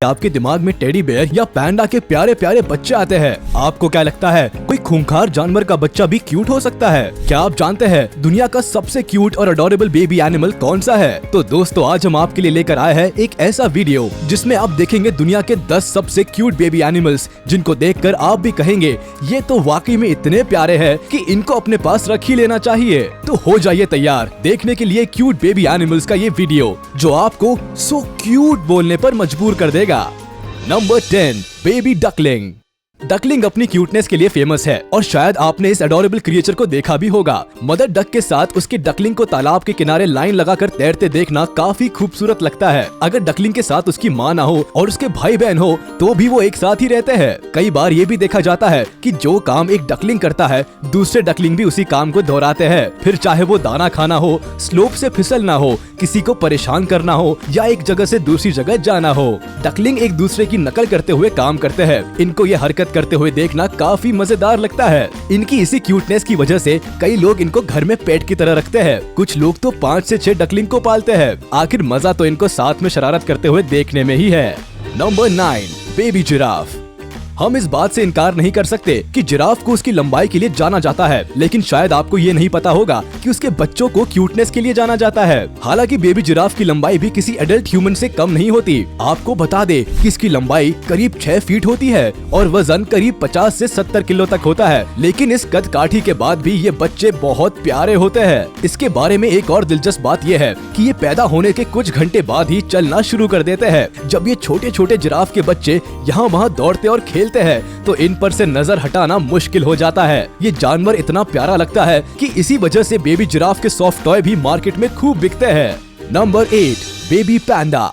आपके दिमाग में टेडी बेयर या पैंडा के प्यारे प्यारे बच्चे आते हैं। आपको क्या लगता है कोई खूंखार जानवर का बच्चा भी क्यूट हो सकता है? क्या आप जानते हैं दुनिया का सबसे क्यूट और अडोरेबल बेबी एनिमल कौन सा है? तो दोस्तों आज हम आपके लिए लेकर आए हैं एक ऐसा वीडियो जिसमें आप देखेंगे दुनिया के 10 सबसे क्यूट बेबी एनिमल्स, जिनको देखकर आप भी कहेंगे ये तो वाकई में इतने प्यारे हैं कि इनको अपने पास रख ही लेना चाहिए। तो हो जाइए तैयार देखने के लिए क्यूट बेबी एनिमल्स का ये वीडियो जो आपको सो क्यूट बोलने पर मजबूर कर देगा। Number 10, baby duckling. डकलिंग अपनी क्यूटनेस के लिए फेमस है और शायद आपने इस अडोरेबल क्रिएचर को देखा भी होगा। मदर डक के साथ उसके डकलिंग को तालाब के किनारे लाइन लगाकर तैरते देखना काफी खूबसूरत लगता है। अगर डकलिंग के साथ उसकी माँ ना हो और उसके भाई बहन हो तो भी वो एक साथ ही रहते हैं। कई बार ये भी देखा जाता है कि जो काम एक डकलिंग करता है दूसरे डकलिंग भी उसी काम को दोहराते हैं, फिर चाहे वो दाना खाना हो, स्लोप से फिसलना हो, किसी को परेशान करना हो या एक जगह से दूसरी जगह जाना हो। डकलिंग एक दूसरे की नकल करते हुए काम करते हैं। इनको ये हरकत करते हुए देखना काफी मजेदार लगता है। इनकी इसी क्यूटनेस की वजह से कई लोग इनको घर में पेट की तरह रखते हैं। कुछ लोग तो 5 से 6 डकलिंग को पालते हैं। आखिर मजा तो इनको साथ में शरारत करते हुए देखने में ही है। Number 9, baby giraffe. हम इस बात से इनकार नहीं कर सकते कि जिराफ को उसकी लंबाई के लिए जाना जाता है, लेकिन शायद आपको ये नहीं पता होगा कि उसके बच्चों को क्यूटनेस के लिए जाना जाता है। हालांकि बेबी जिराफ की लंबाई भी किसी एडल्ट ह्यूमन से कम नहीं होती। आपको बता दे कि इसकी लंबाई करीब 6 फीट होती है और वजन करीब 50 से 70 किलो तक होता है। लेकिन इस कद काठी के बाद भी ये बच्चे बहुत प्यारे होते हैं। इसके बारे में एक और दिलचस्प बात यह है कि ये पैदा होने के कुछ घंटे बाद ही चलना शुरू कर देते हैं। जब ये छोटे छोटे जिराफ के बच्चे यहाँ वहाँ दौड़ते और खेलते हैं तो इन पर से नजर हटाना मुश्किल हो जाता है। ये जानवर इतना प्यारा लगता है कि इसी वजह से बेबी जिराफ के सॉफ्ट टॉय भी मार्केट में खूब बिकते हैं। नंबर 8, बेबी पैंडा।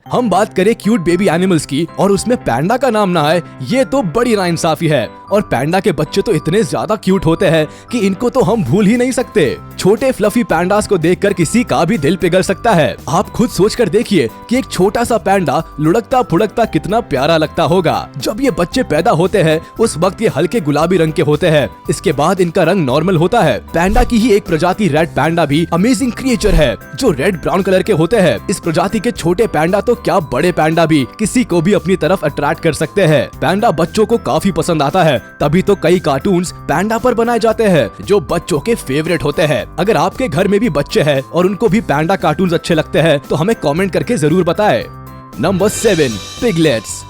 हम बात करें क्यूट बेबी एनिमल्स की और उसमें पैंडा का नाम ना आए, ये तो बड़ी नाइंसाफी है। और पैंडा के बच्चे तो इतने ज्यादा क्यूट होते हैं कि इनको तो हम भूल ही नहीं सकते। छोटे फ्लफी पैंडास को देखकर किसी का भी दिल पिघल सकता है। आप खुद सोचकर देखिए कि एक छोटा सा पैंडा लुढ़कता फुढ़कता कितना प्यारा लगता होगा। जब ये बच्चे पैदा होते हैं उस वक्त ये हल्के गुलाबी रंग के होते हैं। इसके बाद इनका रंग नॉर्मल होता है। पैंडा की ही एक प्रजाति रेड पैंडा भी अमेजिंग क्रिएचर है जो रेड ब्राउन कलर के होते हैं। इस प्रजाति के छोटे पैंडा तो क्या बड़े पैंडा भी किसी को भी अपनी तरफ अट्रैक्ट कर सकते हैं। पैंडा बच्चों को काफी पसंद आता है, तभी तो कई कार्टून्स पैंडा पर बनाए जाते हैं जो बच्चों के फेवरेट होते हैं। अगर आपके घर में भी बच्चे हैं और उनको भी पैंडा कार्टून्स अच्छे लगते हैं तो हमें कमेंट करके जरूर बताएं। Number 7, piglets.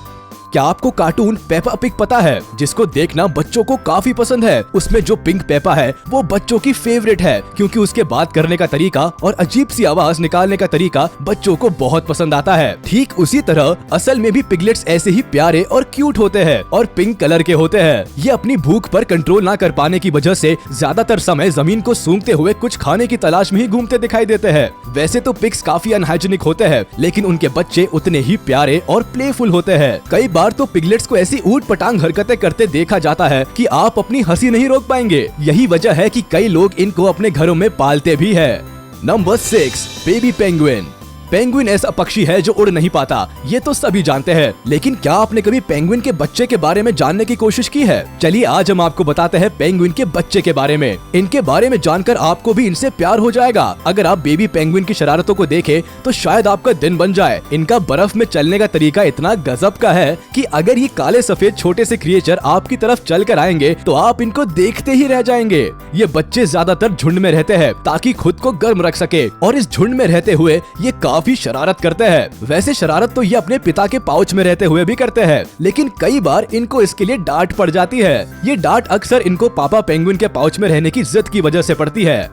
क्या आपको कार्टून पेपा पिग पता है, जिसको देखना बच्चों को काफी पसंद है? उसमें जो पिंक पेपा है वो बच्चों की फेवरेट है क्योंकि उसके बात करने का तरीका और अजीब सी आवाज निकालने का तरीका बच्चों को बहुत पसंद आता है। ठीक उसी तरह असल में भी पिगलेट्स ऐसे ही प्यारे और क्यूट होते हैं और पिंक कलर के होते हैं। ये अपनी भूख पर कंट्रोल ना कर पाने की वजह से ज्यादातर समय जमीन को सूंघते हुए कुछ खाने की तलाश में ही घूमते दिखाई देते हैं। वैसे तो पिग्स काफी अनहाइजीनिक होते हैं, लेकिन उनके बच्चे उतने ही प्यारे और प्लेफुल होते हैं। कई बार तो पिगलेट्स को ऐसी ऊट पटांग हरकतें करते देखा जाता है कि आप अपनी हंसी नहीं रोक पाएंगे। यही वजह है कि कई लोग इनको अपने घरों में पालते भी हैं। Number 6, baby penguin. पेंगुइन ऐसा पक्षी है जो उड़ नहीं पाता, ये तो सभी जानते हैं। लेकिन क्या आपने कभी पेंगुइन के बच्चे के बारे में जानने की कोशिश की है? चलिए आज हम आपको बताते हैं पेंगुइन के बच्चे के बारे में। इनके बारे में जानकर आपको भी इनसे प्यार हो जाएगा। अगर आप बेबी पेंगुइन की शरारतों को देखें तो शायद आपका दिन बन जाए। इनका बर्फ में चलने का तरीका इतना गजब का है कि अगर ये काले सफेद छोटे से क्रिएचर आपकी तरफ चल कर आएंगे तो आप इनको देखते ही रह जाएंगे। ये बच्चे ज्यादातर झुंड में रहते हैं ताकि खुद को गर्म रख सके और इस झुंड में रहते हुए ये काफी शरारत करते हैं। वैसे शरारत तो ये अपने पिता के पाउच में रहते हुए भी करते हैं, लेकिन कई बार इनको इसके लिए डांट पड़ जाती है। ये डांट अक्सर इनको पापा पेंगुइन के पाउच में रहने की जिद की वजह से पड़ती है।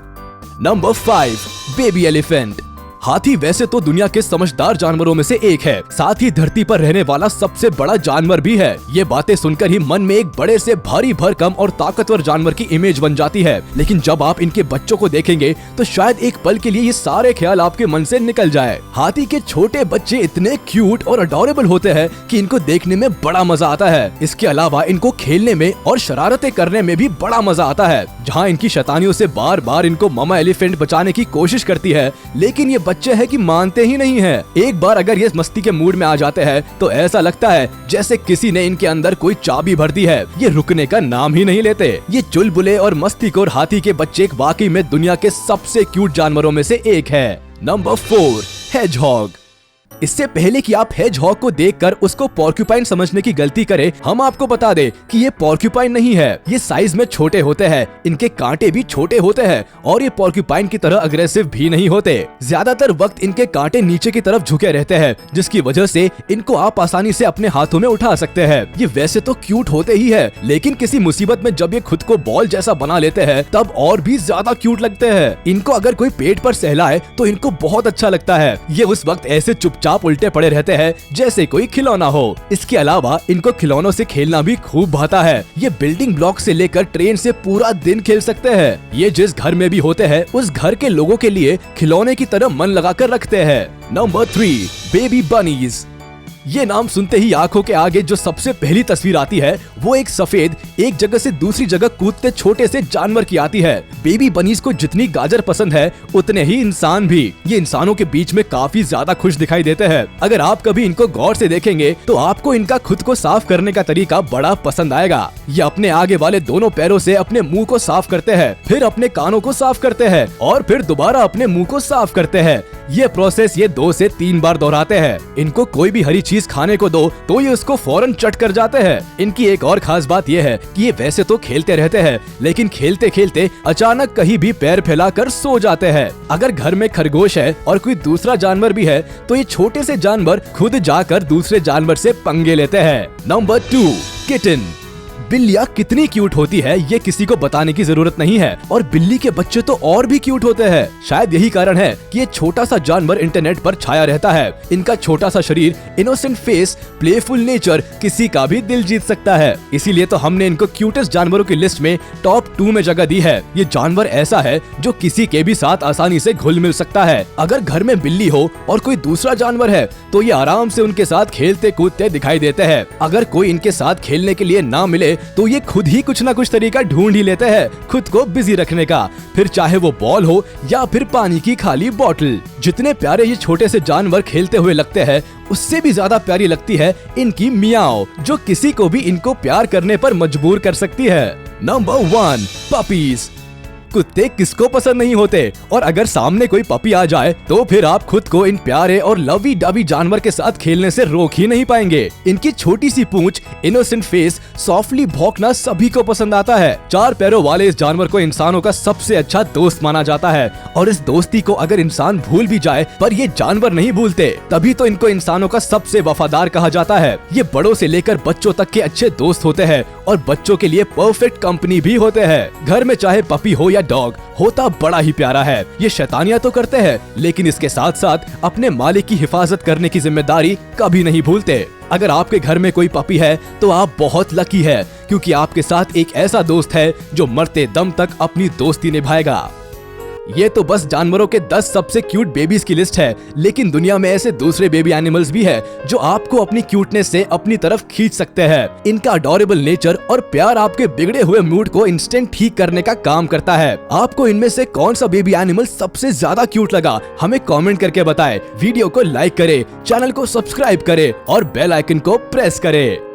Number 5, baby elephant. हाथी वैसे तो दुनिया के समझदार जानवरों में से एक है, साथ ही धरती पर रहने वाला सबसे बड़ा जानवर भी है। ये बातें सुनकर ही मन में एक बड़े से भारी भरकम और ताकतवर जानवर की इमेज बन जाती है। लेकिन जब आप इनके बच्चों को देखेंगे तो शायद एक पल के लिए ये सारे ख्याल आपके मन से निकल जाए। हाथी के छोटे बच्चे इतने क्यूट और अडोरेबल होते हैं कि इनको देखने में बड़ा मजा आता है। इसके अलावा इनको खेलने में और शरारतें करने में भी बड़ा मजा आता है। जहाँ इनकी शैतानियों से बार बार इनको मामा एलिफेंट बचाने की कोशिश करती है, लेकिन ये बच्चे हैं कि मानते ही नहीं हैं। एक बार अगर ये मस्ती के मूड में आ जाते हैं तो ऐसा लगता है जैसे किसी ने इनके अंदर कोई चाबी भर दी है। ये रुकने का नाम ही नहीं लेते। ये चुलबुले और मस्तीखोर हाथी के बच्चे वाकई में दुनिया के सबसे क्यूट जानवरों में से एक है। Number 4, hedgehog. इससे पहले कि आप हेजहॉग को देखकर उसको पोर्क्यूपाइन समझने की गलती करें, हम आपको बता दें कि ये पोर्क्यूपाइन नहीं है। ये साइज में छोटे होते हैं, इनके कांटे भी छोटे होते हैं और ये पोर्क्यूपाइन की तरह अग्रेसिव भी नहीं होते। ज्यादातर वक्त इनके कांटे नीचे की तरफ झुके रहते हैं, जिसकी वजह से इनको आप आसानी से अपने हाथों में उठा सकते हैं। ये वैसे तो क्यूट होते ही है, लेकिन किसी मुसीबत में जब ये खुद को बॉल जैसा बना लेते हैं तब और भी ज्यादा क्यूट लगते हैं। इनको अगर कोई पेट पर सहलाए तो इनको बहुत अच्छा लगता है। ये उस वक्त ऐसे चुपचाप उल्टे पड़े रहते हैं जैसे कोई खिलौना हो। इसके अलावा इनको खिलौनों से खेलना भी खूब भाता है। ये बिल्डिंग ब्लॉक से लेकर ट्रेन से पूरा दिन खेल सकते हैं। ये जिस घर में भी होते हैं उस घर के लोगों के लिए खिलौने की तरह मन लगाकर रखते हैं। Number 3, baby bunnies. ये नाम सुनते ही आंखों के आगे जो सबसे पहली तस्वीर आती है वो एक सफेद, एक जगह से दूसरी जगह कूदते छोटे से जानवर की आती है। बेबी बनीज को जितनी गाजर पसंद है उतने ही इंसान भी। ये इंसानों के बीच में काफी ज्यादा खुश दिखाई देते हैं। अगर आप कभी इनको गौर से देखेंगे तो आपको इनका खुद को साफ करने का तरीका बड़ा पसंद आएगा। ये अपने आगे वाले दोनों पैरों से अपने मुंह को साफ करते हैं, फिर अपने कानों को साफ करते हैं और फिर दोबारा अपने मुंह को साफ करते हैं। ये प्रोसेस ये 2 से 3 बार दोहराते हैं। इनको कोई भी हरी चीज खाने को दो तो ये उसको फौरन चट कर जाते हैं। इनकी एक और खास बात ये है कि ये वैसे तो खेलते रहते हैं, लेकिन खेलते खेलते अचानक कहीं भी पैर फैलाकर सो जाते हैं। अगर घर में खरगोश है और कोई दूसरा जानवर भी है तो ये छोटे से जानवर खुद जाकर दूसरे जानवर से पंगे लेते हैं। Number 2, kitten. बिल्लियाँ कितनी क्यूट होती है ये किसी को बताने की जरूरत नहीं है, और बिल्ली के बच्चे तो और भी क्यूट होते हैं। शायद यही कारण है कि ये छोटा सा जानवर इंटरनेट पर छाया रहता है। इनका छोटा सा शरीर, इनोसेंट फेस, प्लेफुल नेचर किसी का भी दिल जीत सकता है। इसीलिए तो हमने इनको क्यूटेस्ट जानवरों की लिस्ट में टॉप 2 में जगह दी है। ये जानवर ऐसा है जो किसी के भी साथ आसानी से घुल मिल सकता है। अगर घर में बिल्ली हो और कोई दूसरा जानवर है तो ये आराम से उनके साथ खेलते कूदते दिखाई देते हैं। अगर कोई इनके साथ खेलने के लिए ना मिले तो ये खुद ही कुछ ना कुछ तरीका ढूंढ ही लेते हैं खुद को बिजी रखने का, फिर चाहे वो बॉल हो या फिर पानी की खाली बोतल। जितने प्यारे ये छोटे से जानवर खेलते हुए लगते हैं उससे भी ज्यादा प्यारी लगती है इनकी मियाओ, जो किसी को भी इनको प्यार करने पर मजबूर कर सकती है। Number 1, puppies. कुत्ते किसको पसंद नहीं होते, और अगर सामने कोई पपी आ जाए तो फिर आप खुद को इन प्यारे और लवी डवी जानवर के साथ खेलने से रोक ही नहीं पाएंगे। इनकी छोटी सी पूंछ, इनोसेंट फेस, सॉफ्टली भौंकना सभी को पसंद आता है। 4 पैरों वाले इस जानवर को इंसानों का सबसे अच्छा दोस्त माना जाता है, और इस दोस्ती को अगर इंसान भूल भी जाए पर ये जानवर नहीं भूलते, तभी तो इनको इंसानों का सबसे वफादार कहा जाता है। ये बड़ों से लेकर बच्चों तक के अच्छे दोस्त होते हैं और बच्चों के लिए परफेक्ट कंपनी भी होते हैं। घर में चाहे पपी हो या डॉग, होता बड़ा ही प्यारा है। ये शैतानियां तो करते हैं लेकिन इसके साथ साथ अपने मालिक की हिफाजत करने की जिम्मेदारी कभी नहीं भूलते। अगर आपके घर में कोई पपी है तो आप बहुत लकी है, क्योंकि आपके साथ एक ऐसा दोस्त है जो मरते दम तक अपनी दोस्ती निभाएगा। ये तो बस जानवरों के 10 सबसे क्यूट बेबीज की लिस्ट है, लेकिन दुनिया में ऐसे दूसरे बेबी एनिमल्स भी है जो आपको अपनी क्यूटनेस से अपनी तरफ खींच सकते हैं। इनका अडोरेबल नेचर और प्यार आपके बिगड़े हुए मूड को इंस्टेंट ठीक करने का काम करता है। आपको इनमें से कौन सा बेबी एनिमल सबसे ज्यादा क्यूट लगा, हमें कमेंट करके बताएं। वीडियो को लाइक करें, चैनल को सब्सक्राइब करें और बेल आइकन को प्रेस करें।